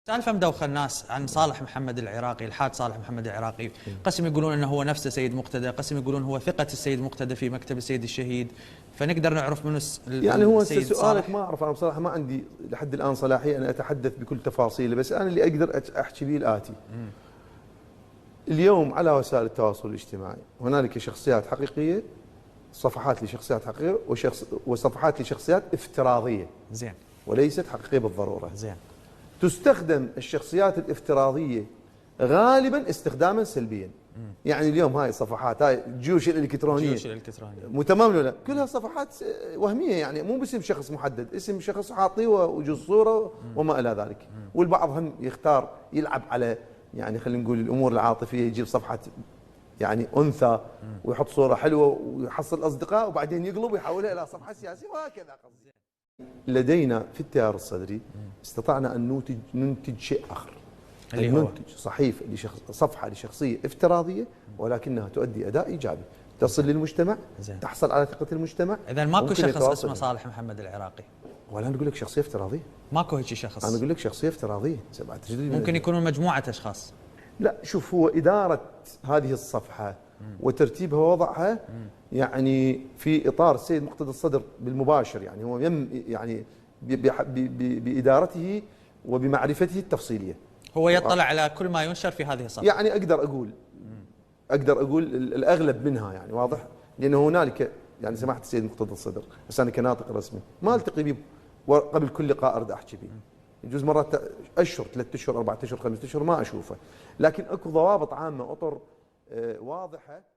سالفه مدوخه الناس عن صالح محمد العراقي، الحاج صالح محمد العراقي، قسم يقولون انه هو نفسه سيد مقتدى، قسم يقولون هو ثقه السيد مقتدى في مكتب السيد الشهيد، فنقدر نعرف منو يعني هو السيد سؤالك صالح؟ ما اعرف، انا بصراحه ما عندي لحد الان صلاحيه ان اتحدث بكل تفاصيله، بس انا اللي اقدر احكي به الاتي. اليوم على وسائل التواصل الاجتماعي هنالك شخصيات حقيقيه، صفحات لشخصيات حقيقيه وصفحات لشخصيات افتراضيه. زين. وليست حقيقيه بالضروره. زين. تستخدم الشخصيات الافتراضيه غالبا استخداما سلبيا. يعني اليوم هاي الصفحات، هاي الجيوش الالكترونيه متمام ولا كلها صفحات وهميه، يعني مو باسم شخص محدد، اسم شخص حاطيه وجود صوره وما الى ذلك. والبعض هم يختار يلعب على، يعني خلينا نقول الامور العاطفيه، يجيب صفحه يعني انثى ويحط صوره حلوه ويحصل اصدقاء وبعدين يقلب ويحولها الى صفحه سياسيه وهكذا. لدينا في التيار الصدري استطعنا ان ننتج شيء اخر، اللي هو ننتج صحيفه صفحه لشخصيه افتراضيه ولكنها تؤدي اداء ايجابي، تصل للمجتمع، زين. تحصل على ثقه المجتمع. اذا ماكو شخص اسمه صالح محمد العراقي؟ ولا انا اقول لك شخصيه افتراضيه، ماكو هيك شخص. انا اقول لك شخصيه افتراضيه. ممكن يكونون مجموعه اشخاص. لا شوف، هو اداره هذه الصفحه وترتيبها ووضعها يعني في اطار السيد مقتدى الصدر بالمباشر، يعني هو يعني بادارته وبمعرفته التفصيليه. هو يطلع على كل ما ينشر في هذه الصفحه. يعني اقدر اقول الاغلب منها، يعني واضح، لانه هنالك يعني سماحه السيد مقتدى الصدر، بس انا كناطق رسمي ما التقي به قبل كل لقاء ارد احكي به. يجوز مرات اشهر، 3 اشهر 4 اشهر 5 اشهر ما اشوفه، لكن اكو ضوابط عامه اطر واضحه.